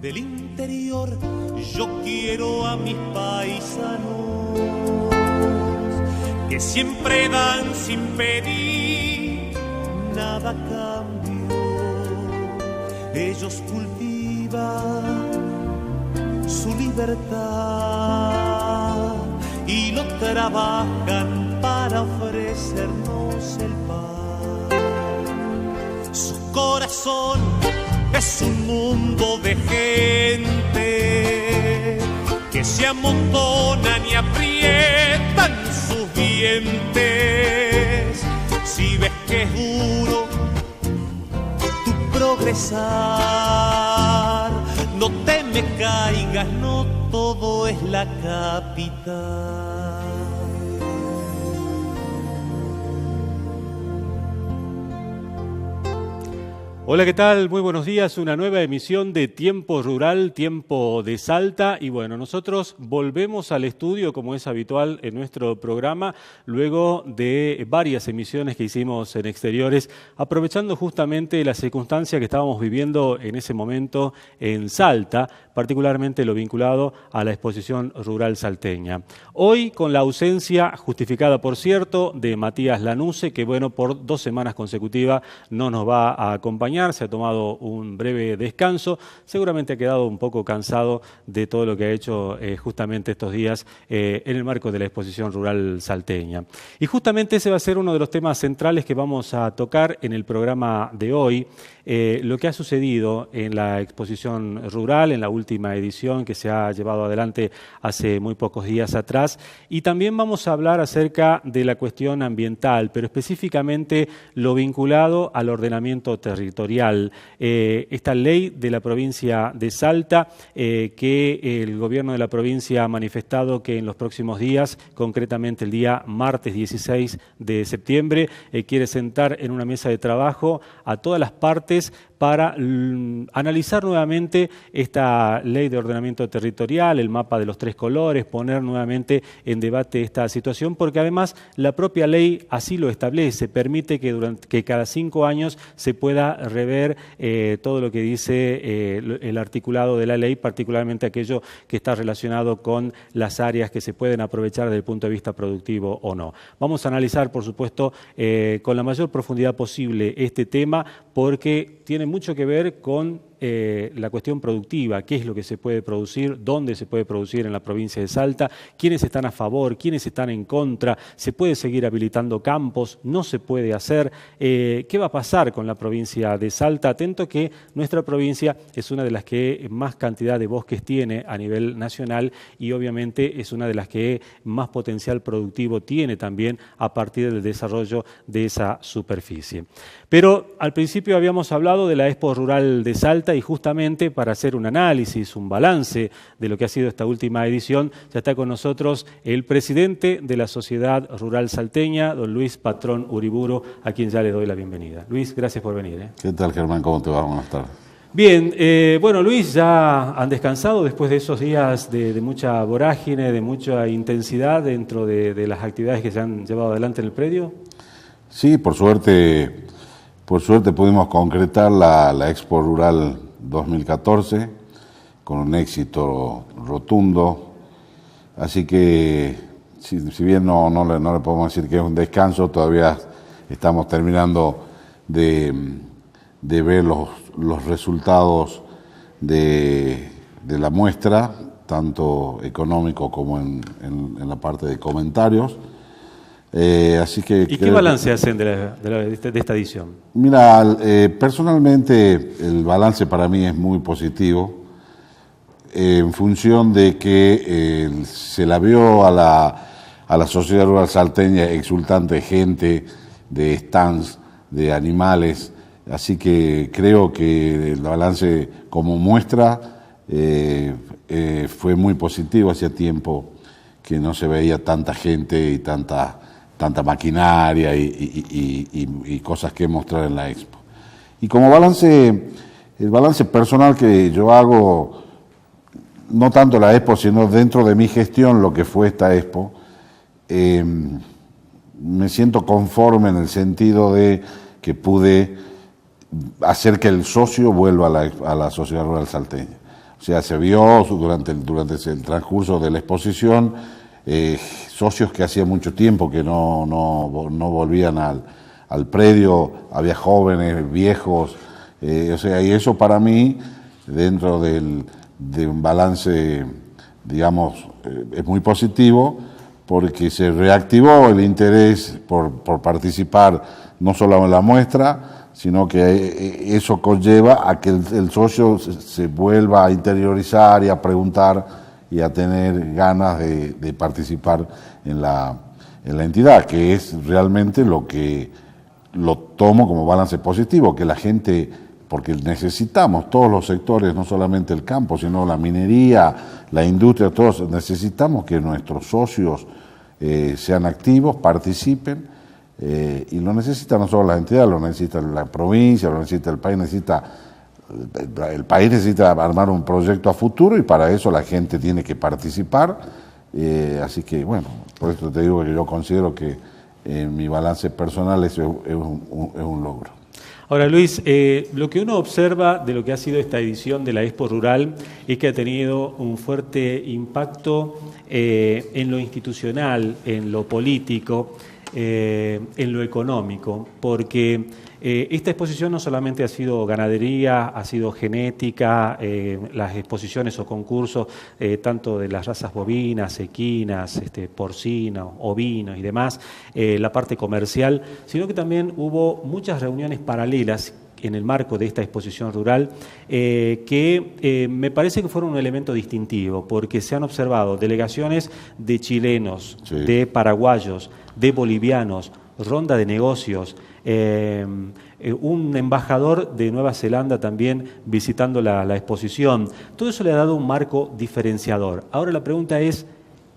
Del interior yo quiero a mis paisanos que siempre dan sin pedir nada a cambio. Ellos cultivan su libertad y lo trabajan para ofrecernos el pan. Su corazón es un mundo de gente que se amontonan y aprietan sus dientes. Si ves que es duro tu progresar, no te me caigas, no todo es la capital. Hola, ¿qué tal? Muy buenos días. Una nueva emisión de Tiempo Rural, Tiempo de Salta. Y bueno, nosotros volvemos al estudio, como es habitual en nuestro programa, luego de varias emisiones que hicimos en exteriores, aprovechando justamente la circunstancia que estábamos viviendo en ese momento en Salta, particularmente lo vinculado a la exposición rural salteña. Hoy, con la ausencia, justificada por cierto, de Matías Lanusse, que bueno, por 2 semanas consecutivas no nos va a acompañar. Se ha tomado un breve descanso, seguramente ha quedado un poco cansado de todo lo que ha hecho justamente estos días en el marco de la exposición rural salteña. Y justamente ese va a ser uno de los temas centrales que vamos a tocar en el programa de hoy, lo que ha sucedido en la exposición rural, en la última edición que se ha llevado adelante hace muy pocos días atrás, y también vamos a hablar acerca de la cuestión ambiental, pero específicamente lo vinculado al ordenamiento territorial. Esta ley de la provincia de Salta, que el gobierno de la provincia ha manifestado que en los próximos días, concretamente el día martes 16 de septiembre, quiere sentar en una mesa de trabajo a todas las partes para analizar nuevamente esta ley de ordenamiento territorial, el mapa de los 3 colores, poner nuevamente en debate esta situación, porque además la propia ley así lo establece, permite que cada 5 años se pueda rever todo lo que dice el articulado de la ley, particularmente aquello que está relacionado con las áreas que se pueden aprovechar desde el punto de vista productivo o no. Vamos a analizar, por supuesto, con la mayor profundidad posible este tema, porque tiene mucho que ver con la cuestión productiva, qué es lo que se puede producir, dónde se puede producir en la provincia de Salta, quiénes están a favor, quiénes están en contra, se puede seguir habilitando campos, no se puede hacer, qué va a pasar con la provincia de Salta. Atento que nuestra provincia es una de las que más cantidad de bosques tiene a nivel nacional y obviamente es una de las que más potencial productivo tiene también a partir del desarrollo de esa superficie. Pero al principio habíamos hablado de la Expo Rural de Salta y justamente para hacer un análisis, un balance de lo que ha sido esta última edición, ya está con nosotros el presidente de la Sociedad Rural Salteña, don Luis Patrón Uriburu, a quien ya le doy la bienvenida. Luis, gracias por venir. ¿Qué tal, Germán? ¿Cómo te va? Buenas tardes. Bien, bueno, Luis, ¿ya han descansado después de esos días de mucha vorágine, de mucha intensidad dentro de las actividades que se han llevado adelante en el predio? Sí, por suerte pudimos concretar la Expo Rural 2014 con un éxito rotundo, así que si bien no le podemos decir que es un descanso, todavía estamos terminando de ver los resultados de la muestra, tanto económico como en la parte de comentarios. Así que ¿Y qué balance hacen de esta edición? Mira, personalmente el balance para mí es muy positivo, en función de que se la vio a la sociedad rural salteña exultante, gente de stands, de animales, así que creo que el balance como muestra fue muy positivo. Hacía tiempo que no se veía tanta gente y tanta maquinaria y cosas que mostrar en la Expo. Y como balance, el balance personal que yo hago, no tanto la Expo, sino dentro de mi gestión, lo que fue esta Expo, me siento conforme en el sentido de que pude hacer que el socio vuelva a la sociedad rural salteña. O sea, se vio durante el transcurso de la exposición socios que hacía mucho tiempo que no volvían al predio, había jóvenes, viejos, o sea, y eso para mí, dentro de un balance, digamos, es muy positivo, porque se reactivó el interés por participar no solo en la muestra, sino que eso conlleva a que el socio se vuelva a interiorizar y a preguntar y a tener ganas de participar en la entidad, que es realmente lo que lo tomo como balance positivo, que la gente, porque necesitamos todos los sectores, no solamente el campo, sino la minería, la industria, todos necesitamos que nuestros socios sean activos, participen, y lo necesita no solo la entidad, lo necesita la provincia, lo necesita el país, el país necesita armar un proyecto a futuro y para eso la gente tiene que participar, así que bueno, por eso te digo que yo considero que mi balance personal es un logro. Ahora, Luis, lo que uno observa de lo que ha sido esta edición de la Expo Rural es que ha tenido un fuerte impacto en lo institucional, en lo político, en lo económico, porque esta exposición no solamente ha sido ganadería, ha sido genética, las exposiciones o concursos tanto de las razas bovinas, equinas, porcinos, ovinos y demás, la parte comercial, sino que también hubo muchas reuniones paralelas en el marco de esta exposición rural, que me parece que fueron un elemento distintivo, porque se han observado delegaciones de chilenos, sí, de paraguayos, de bolivianos, ronda de negocios, un embajador de Nueva Zelanda también visitando la exposición. Todo eso le ha dado un marco diferenciador. Ahora la pregunta es,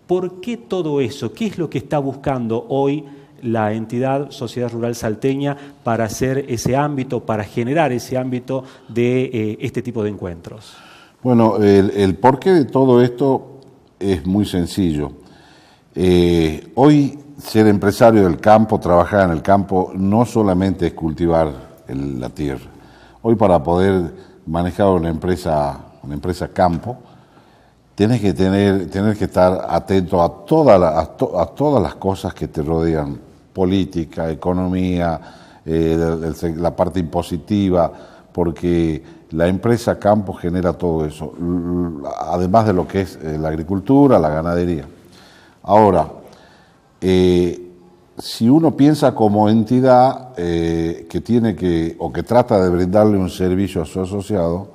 ¿por qué todo eso? ¿Qué es lo que está buscando hoy la entidad Sociedad Rural Salteña para hacer ese ámbito, para generar ese ámbito de este tipo de encuentros? Bueno, el porqué de todo esto es muy sencillo. Hoy ser empresario del campo, trabajar en el campo, no solamente es cultivar la tierra. Hoy para poder manejar una empresa campo, tienes que estar atento a todas las cosas que te rodean, política, economía, la parte impositiva, porque la empresa campo genera todo eso, además de lo que es la agricultura, la ganadería. Ahora, si uno piensa como entidad que tiene o que trata de brindarle un servicio a su asociado,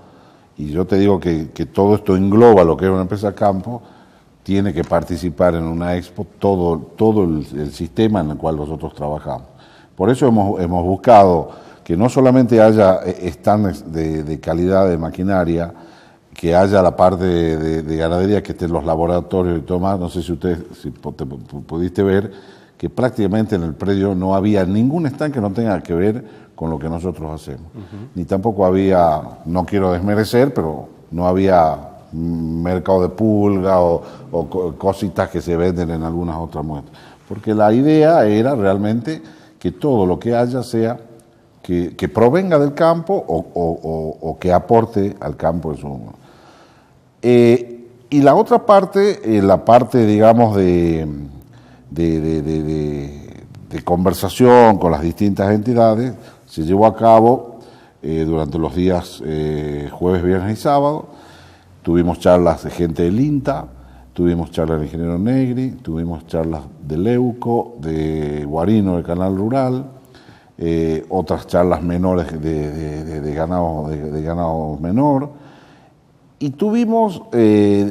y yo te digo que todo esto engloba lo que es una empresa campo, tiene que participar en una expo todo el sistema en el cual nosotros trabajamos. Por eso hemos buscado que no solamente haya stands de calidad de maquinaria, que haya la parte de ganadería, que estén los laboratorios y todo más. No sé si pudiste ver que prácticamente en el predio no había ningún stand que no tenga que ver con lo que nosotros hacemos. Ni tampoco había, no quiero desmerecer, pero no había mercado de pulga o cositas que se venden en algunas otras muestras. Porque la idea era realmente que todo lo que haya sea que provenga del campo o que aporte al campo en su momento. Y la otra parte, la parte, digamos, de conversación con las distintas entidades, se llevó a cabo durante los días jueves, viernes y sábado. Tuvimos charlas de gente del INTA, tuvimos charlas del ingeniero Negri, tuvimos charlas de Leuco, de Guarino, del Canal Rural, otras charlas menores de ganado menor, y tuvimos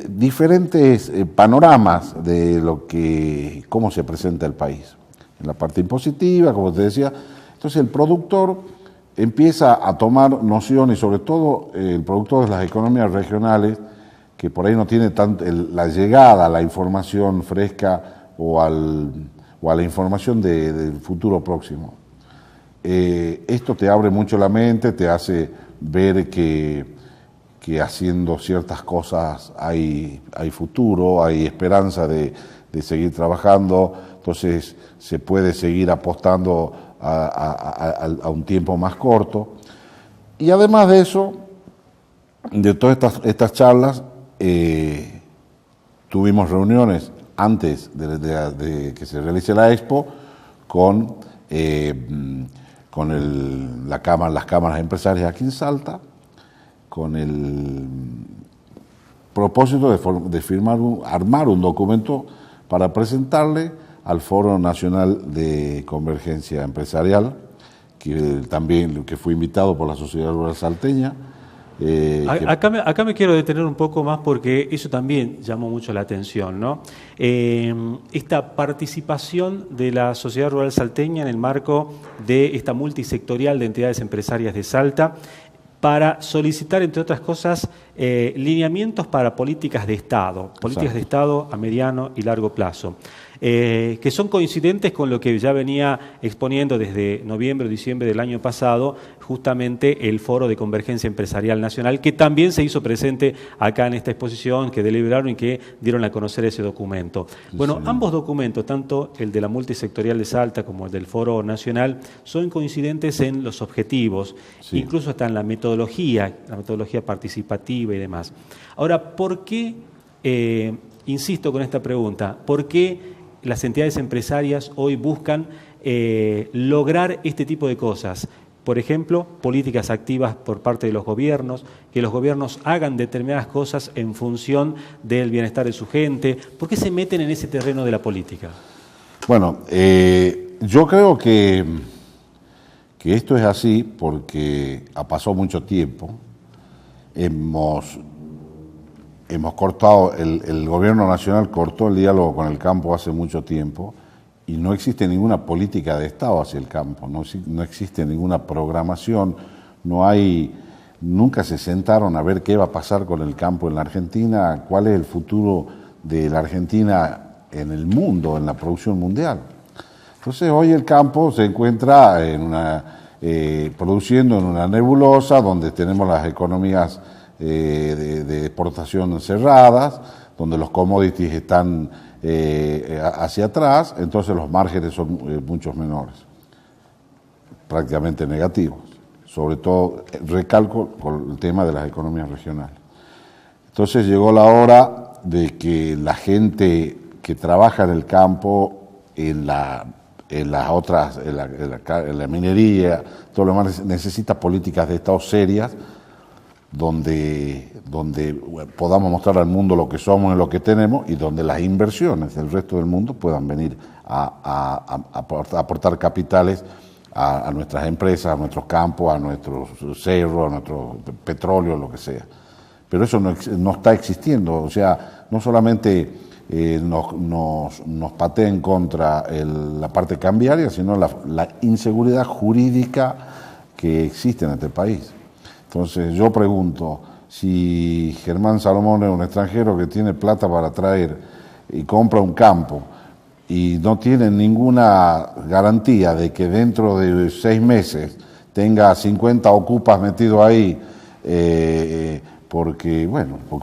diferentes panoramas de cómo se presenta el país. En la parte impositiva, como te decía, entonces el productor empieza a tomar noción, y sobre todo el productor de las economías regionales, que por ahí no tiene tanto la llegada a la información fresca o a la información del futuro próximo. Esto te abre mucho la mente, te hace ver que haciendo ciertas cosas hay futuro, hay esperanza de seguir trabajando, entonces se puede seguir apostando a un tiempo más corto. Y además de eso, de todas estas charlas, tuvimos reuniones antes de que se realice la Expo con las cámaras empresarias aquí en Salta, con el propósito de armar un documento para presentarle al Foro Nacional de Convergencia Empresarial, que fue invitado por la Sociedad Rural Salteña. Acá me quiero detener un poco más porque eso también llamó mucho la atención, ¿no? Esta participación de la Sociedad Rural Salteña en el marco de esta multisectorial de entidades empresarias de Salta para solicitar, entre otras cosas, lineamientos para políticas de Estado a mediano y largo plazo, que son coincidentes con lo que ya venía exponiendo desde noviembre o diciembre del año pasado, justamente el Foro de Convergencia Empresarial Nacional, que también se hizo presente acá en esta exposición, que deliberaron y que dieron a conocer ese documento. Bueno, ambos documentos, tanto el de la multisectorial de Salta como el del Foro Nacional, son coincidentes en los objetivos, incluso hasta en la metodología participativa y demás. Ahora, ¿por qué, insisto con esta pregunta, por qué las entidades empresarias hoy buscan lograr este tipo de cosas? Por ejemplo, políticas activas por parte de los gobiernos, que los gobiernos hagan determinadas cosas en función del bienestar de su gente. ¿Por qué se meten en ese terreno de la política? Bueno, yo creo que esto es así porque ha pasado mucho tiempo. Hemos cortado, el gobierno nacional cortó el diálogo con el campo hace mucho tiempo y no existe ninguna política de Estado hacia el campo, no existe ninguna programación, nunca se sentaron a ver qué va a pasar con el campo en la Argentina, cuál es el futuro de la Argentina en el mundo, en la producción mundial. Entonces hoy el campo se encuentra produciendo en una nebulosa donde tenemos las economías de exportación cerradas, donde los commodities están hacia atrás, entonces los márgenes son muchos menores, prácticamente negativos, sobre todo, recalco, con el tema de las economías regionales. Entonces llegó la hora de que la gente que trabaja en el campo, en la minería, todo lo demás, necesita políticas de Estado serias, donde podamos mostrar al mundo lo que somos y lo que tenemos y donde las inversiones del resto del mundo puedan venir a aportar capitales a nuestras empresas, a nuestros campos, a nuestros cerros, a nuestro petróleo, lo que sea. Pero eso no está existiendo, o sea, no solamente nos pateen contra la parte cambiaria, sino la inseguridad jurídica que existe en este país. Entonces yo pregunto, si Germán Salomón es un extranjero que tiene plata para traer y compra un campo y no tiene ninguna garantía de que dentro de 6 meses tenga 50 ocupas metidos ahí, porque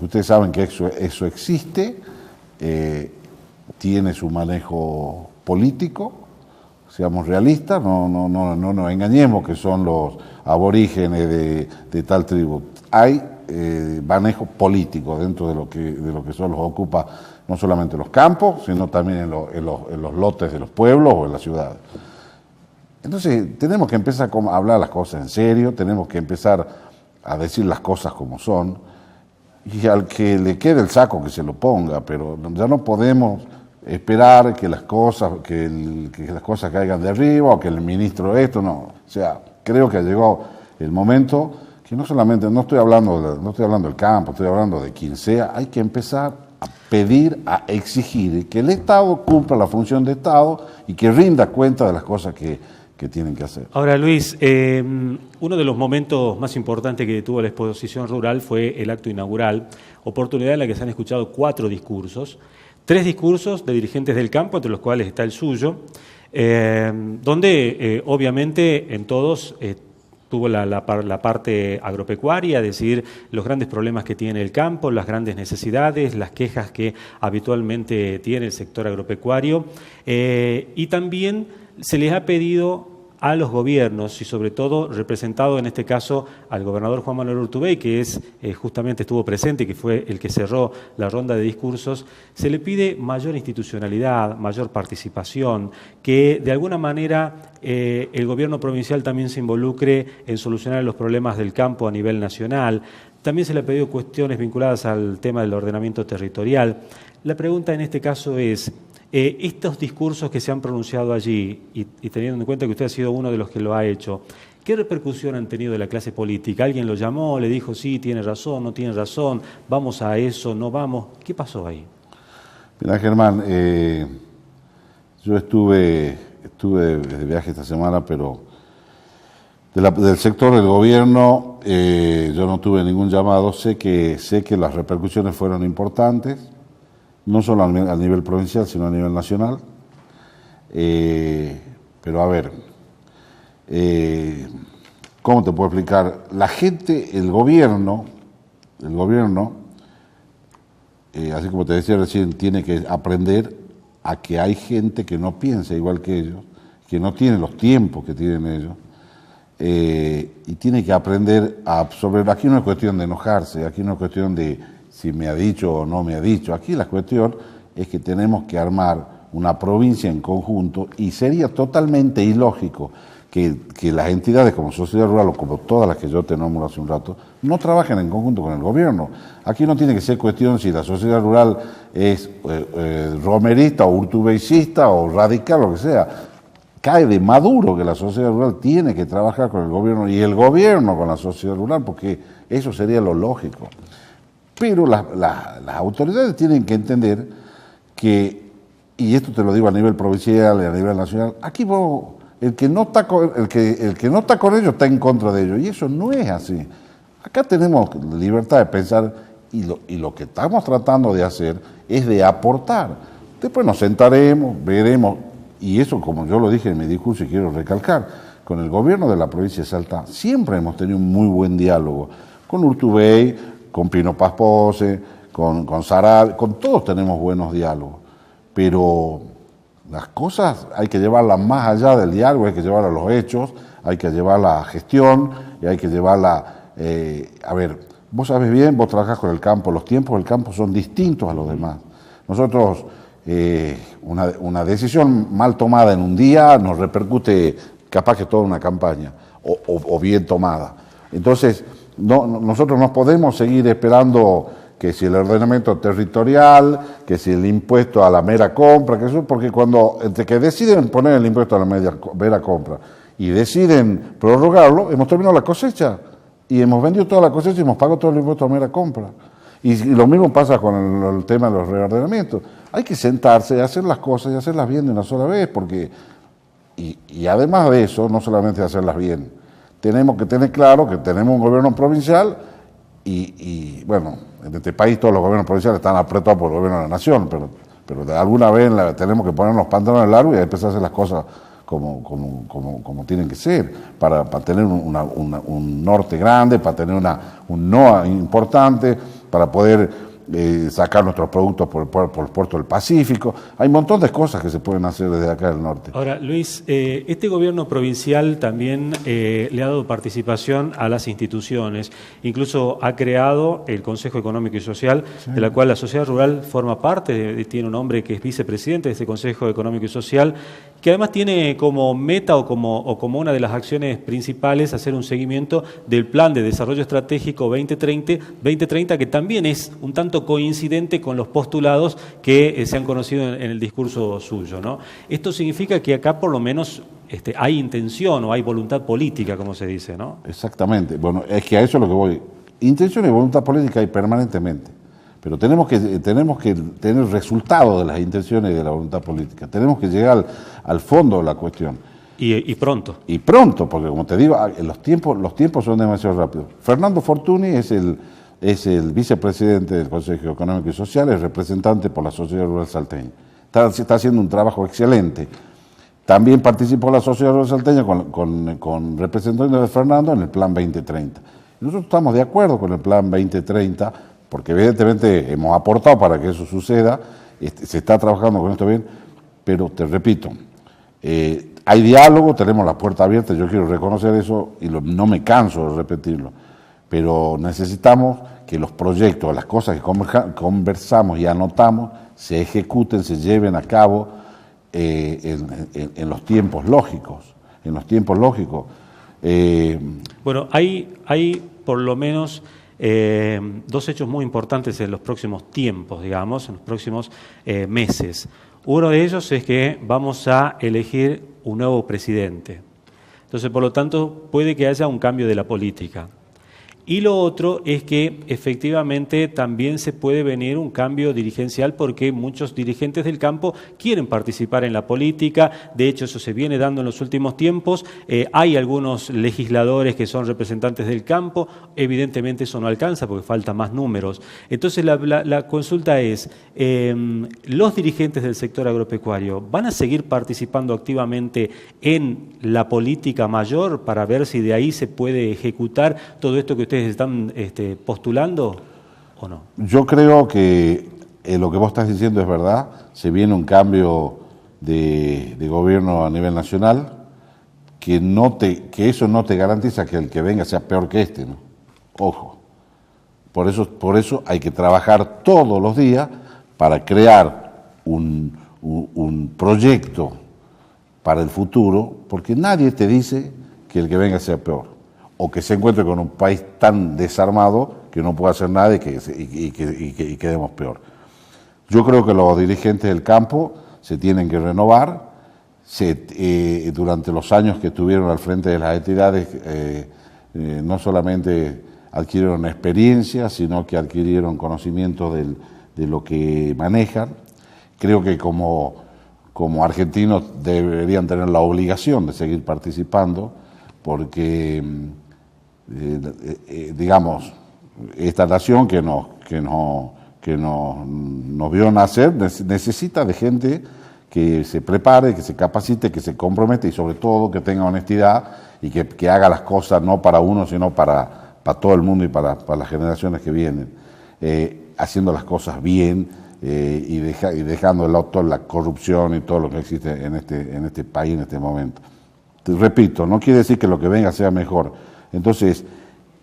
ustedes saben que eso existe, tiene su manejo político, seamos realistas, no nos engañemos que son los aborígenes de tal tribu. Hay manejo político dentro de lo que son los ocupas, no solamente los campos, sino también en los lotes de los pueblos o en las ciudades. Entonces tenemos que empezar a hablar las cosas en serio, tenemos que empezar a decir las cosas como son, y al que le quede el saco que se lo ponga, pero ya no podemos esperar que las cosas caigan de arriba o que el ministro esto, no. O sea, creo que llegó el momento que no estoy hablando del campo, estoy hablando de quien sea, hay que empezar a pedir, a exigir que el Estado cumpla la función de Estado y que rinda cuenta de las cosas que tienen que hacer. Ahora, Luis, uno de los momentos más importantes que tuvo la exposición rural fue el acto inaugural, oportunidad en la que se han escuchado 4 discursos, 3 discursos de dirigentes del campo, entre los cuales está el suyo, donde obviamente en todos tuvo la parte agropecuaria, es decir, los grandes problemas que tiene el campo, las grandes necesidades, las quejas que habitualmente tiene el sector agropecuario, y también se les ha pedido a los gobiernos y sobre todo representado en este caso al gobernador Juan Manuel Urtubey, que es justamente estuvo presente y que fue el que cerró la ronda de discursos, se le pide mayor institucionalidad, mayor participación, que de alguna manera el gobierno provincial también se involucre en solucionar los problemas del campo a nivel nacional. También se le ha pedido cuestiones vinculadas al tema del ordenamiento territorial. La pregunta en este caso es, estos discursos que se han pronunciado allí, y teniendo en cuenta que usted ha sido uno de los que lo ha hecho, ¿qué repercusión han tenido de la clase política? ¿Alguien lo llamó, le dijo, sí, tiene razón, no tiene razón, vamos a eso, no vamos? ¿Qué pasó ahí? Mira, Germán, yo estuve de viaje esta semana, pero del sector del gobierno yo no tuve ningún llamado. Sé que las repercusiones fueron importantes, no solo a nivel provincial, sino a nivel nacional. Pero a ver, ¿cómo te puedo explicar? La gente, el gobierno, así como te decía recién, tiene que aprender a que hay gente que no piensa igual que ellos, que no tiene los tiempos que tienen ellos, y tiene que aprender a absorber. Aquí no es cuestión de enojarse, aquí no es cuestión de si me ha dicho o no me ha dicho. Aquí la cuestión es que tenemos que armar una provincia en conjunto y sería totalmente ilógico que las entidades como Sociedad Rural o como todas las que yo te nombro hace un rato no trabajen en conjunto con el gobierno. Aquí no tiene que ser cuestión si la Sociedad Rural es romerista o urtubeicista o radical, lo que sea. Cae de maduro que la Sociedad Rural tiene que trabajar con el gobierno y el gobierno con la Sociedad Rural, porque eso sería lo lógico. Pero las autoridades tienen que entender que, y esto te lo digo a nivel provincial y a nivel nacional, aquí el que no está con ellos está en contra de ellos, y eso no es así. Acá tenemos libertad de pensar y lo que estamos tratando de hacer es de aportar. Después nos sentaremos, veremos, y eso, como yo lo dije en mi discurso y quiero recalcar, con el gobierno de la provincia de Salta siempre hemos tenido un muy buen diálogo, con Urtubey, con Pino Paspose, con Sarabia, con todos tenemos buenos diálogos, pero las cosas hay que llevarlas más allá del diálogo, hay que llevarlas a los hechos, hay que llevarlas a gestión, y hay que llevarlas, a ver, vos sabés bien, vos trabajás con el campo, los tiempos del campo son distintos a los demás. Nosotros, una decisión mal tomada en un día nos repercute capaz que toda una campaña, o bien tomada. Entonces, nosotros no podemos seguir esperando que si el ordenamiento territorial, que si el impuesto a la mera compra, que eso, porque entre que deciden poner el impuesto a la mera compra y deciden prorrogarlo, hemos terminado la cosecha y hemos vendido toda la cosecha y hemos pagado todo el impuesto a la mera compra. Y lo mismo pasa con el tema de los reordenamientos. Hay que sentarse y hacer las cosas y hacerlas bien de una sola vez, porque y además de eso, no solamente hacerlas bien, tenemos que tener claro que tenemos un gobierno provincial y bueno, en este país todos los gobiernos provinciales están apretados por el gobierno de la nación, pero de alguna vez tenemos que poner los pantalones largos y empezar a hacer las cosas como tienen que ser, para tener un norte grande, para tener un NOA importante, para poder sacar nuestros productos por el puerto del Pacífico. Hay un montón de cosas que se pueden hacer desde acá del norte. Ahora, Luis, este gobierno provincial también le ha dado participación a las instituciones, incluso ha creado el Consejo Económico y Social, sí, de la cual la Sociedad Rural forma parte, tiene un hombre que es vicepresidente de este Consejo Económico y Social, que además tiene como meta o como una de las acciones principales hacer un seguimiento del Plan de Desarrollo Estratégico 2030, que también es un tanto coincidente con los postulados que se han conocido en el discurso suyo, ¿no? Esto significa que acá por lo menos hay intención o hay voluntad política, como se dice, ¿no? Exactamente. Bueno, es que a eso es lo que voy. Intención y voluntad política hay permanentemente, pero tenemos que tener resultados de las intenciones y de la voluntad política. Tenemos que llegar al fondo de la cuestión. Y pronto. Y pronto, porque como te digo, los tiempos son demasiado rápidos. Fernando Fortuny es el vicepresidente del Consejo Económico y Social, es representante por la Sociedad Rural Salteña. Está haciendo un trabajo excelente. También participó la Sociedad Rural Salteña con representantes de Fernando en el Plan 2030. Nosotros estamos de acuerdo con el Plan 2030, porque evidentemente hemos aportado para que eso suceda, se está trabajando con esto bien, pero te repito, hay diálogo, tenemos la puerta abierta, yo quiero reconocer eso y no me canso de repetirlo, pero necesitamos que los proyectos, las cosas que conversamos y anotamos, se ejecuten, se lleven a cabo en los tiempos lógicos. Bueno, hay por lo menos dos hechos muy importantes en los próximos tiempos, digamos, en los próximos meses. Uno de ellos es que vamos a elegir un nuevo presidente. Entonces, por lo tanto, puede que haya un cambio de la política. Y lo otro es que efectivamente también se puede venir un cambio dirigencial porque muchos dirigentes del campo quieren participar en la política. De hecho, eso se viene dando en los últimos tiempos. Hay algunos legisladores que son representantes del campo. Evidentemente eso no alcanza porque faltan más números. Entonces la consulta es, ¿los dirigentes del sector agropecuario van a seguir participando activamente en la política mayor para ver si de ahí se puede ejecutar todo esto que ustedes están postulando o no? Yo creo que lo que vos estás diciendo es verdad, se viene un cambio de gobierno a nivel nacional, que eso no te garantiza que el que venga sea peor que este, ¿no? Ojo, por eso hay que trabajar todos los días para crear un proyecto para el futuro, porque nadie te dice que el que venga sea peor, o que se encuentre con un país tan desarmado que no pueda hacer nada y que quedemos peor. Yo creo que los dirigentes del campo se tienen que renovar. Durante los años que estuvieron al frente de las entidades, no solamente adquirieron experiencia, sino que adquirieron conocimiento de lo que manejan. Creo que como argentinos deberían tener la obligación de seguir participando, porque digamos, esta nación que nos vio nacer necesita de gente que se prepare, que se capacite, que se compromete y sobre todo que tenga honestidad y que haga las cosas no para uno, sino para todo el mundo y para las generaciones que vienen, haciendo las cosas bien y dejando de lado toda la corrupción y todo lo que existe en este país en este momento. Te repito, no quiere decir que lo que venga sea mejor. Entonces,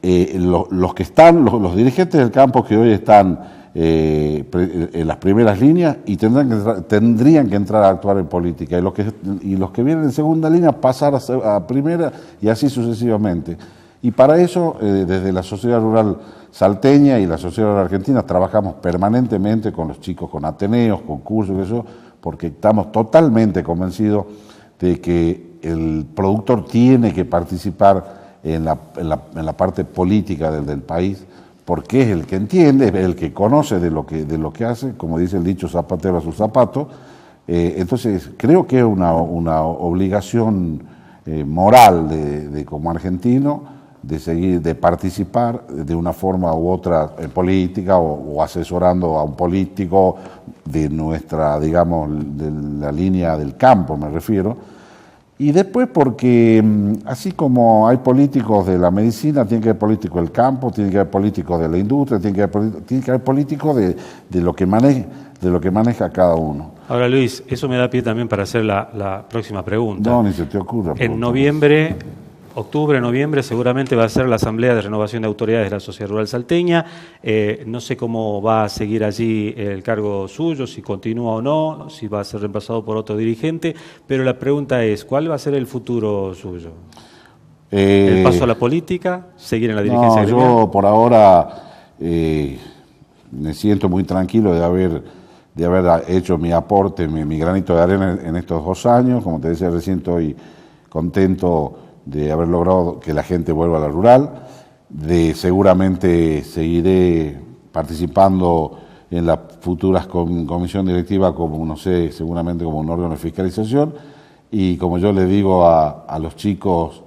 los dirigentes del campo que hoy están en las primeras líneas y tendrían que entrar a actuar en política, y los que vienen en segunda línea pasar a primera y así sucesivamente. Y para eso, desde la Sociedad Rural Salteña y la Sociedad Rural Argentina, trabajamos permanentemente con los chicos, con ateneos, con cursos, eso, porque estamos totalmente convencidos de que el productor tiene que participar en la parte política del país, porque es el que entiende, es el que conoce de lo que hace, como dice el dicho, zapatero a su zapato. Entonces creo que es una obligación moral de como argentino de participar de una forma u otra en política o asesorando a un político de nuestra, digamos, de la línea del campo, me refiero. Y después porque así como hay políticos de la medicina, tiene que haber políticos del campo, tiene que haber políticos de la industria, tiene que haber políticos de lo que maneja cada uno. Ahora, Luis, eso me da pie también para hacer la próxima pregunta. No, ni se te ocurra. En noviembre, octubre-noviembre, seguramente va a ser la Asamblea de Renovación de Autoridades de la Sociedad Rural Salteña. No sé cómo va a seguir allí el cargo suyo, si continúa o no, si va a ser reemplazado por otro dirigente, pero la pregunta es, ¿cuál va a ser el futuro suyo? ¿El paso a la política? ¿Seguir en la dirigencia gremial? Yo por ahora me siento muy tranquilo de haber hecho mi aporte, mi granito de arena en estos 2 años. Como te decía, recién estoy contento de haber logrado que la gente vuelva a la rural, seguramente seguiré participando en las futuras comisión directiva como, no sé, seguramente como un órgano de fiscalización, y como yo le digo a los chicos,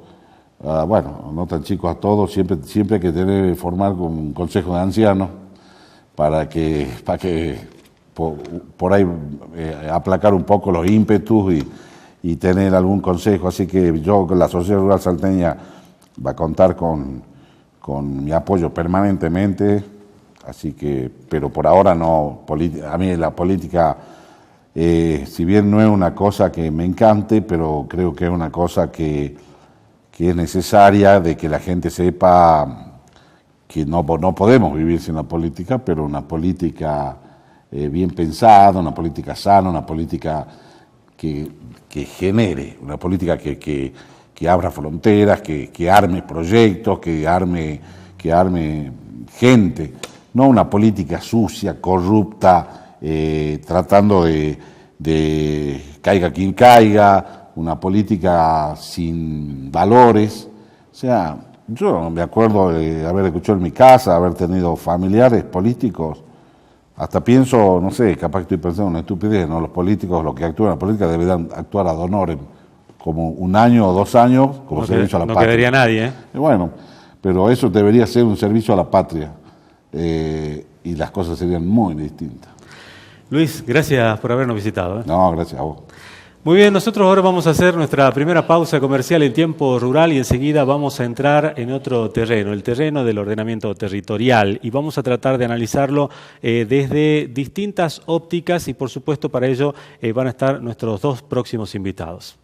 bueno, no tan chicos, a todos, siempre hay que formar un consejo de ancianos para que por ahí aplacar un poco los ímpetus y tener algún consejo. Así que la Sociedad Rural Salteña va a contar con mi apoyo permanentemente, así que, pero por ahora no, a mí la política Si bien no es una cosa que me encante, pero creo que es una cosa que es necesaria, de que la gente sepa que no podemos vivir sin la política, pero una política bien pensada, una política sana, una política que genere, una política que abra fronteras, que arme proyectos, que arme gente, no una política sucia, corrupta, tratando de caiga quien caiga, una política sin valores. O sea, yo me acuerdo de haber escuchado en mi casa, haber tenido familiares políticos, hasta pienso, no sé, capaz que estoy pensando en una estupidez, ¿no? Los políticos, los que actúan en la política deberían actuar ad honorem, como 1 año o 2 años, como no servicio a la no patria. No quedaría nadie, ¿eh? Y bueno, pero eso debería ser un servicio a la patria, y las cosas serían muy distintas. Luis, gracias por habernos visitado, ¿eh? No, gracias a vos. Muy bien, nosotros ahora vamos a hacer nuestra primera pausa comercial en Tiempo Rural y enseguida vamos a entrar en otro terreno, el terreno del ordenamiento territorial, y vamos a tratar de analizarlo desde distintas ópticas y por supuesto para ello van a estar nuestros 2 próximos invitados.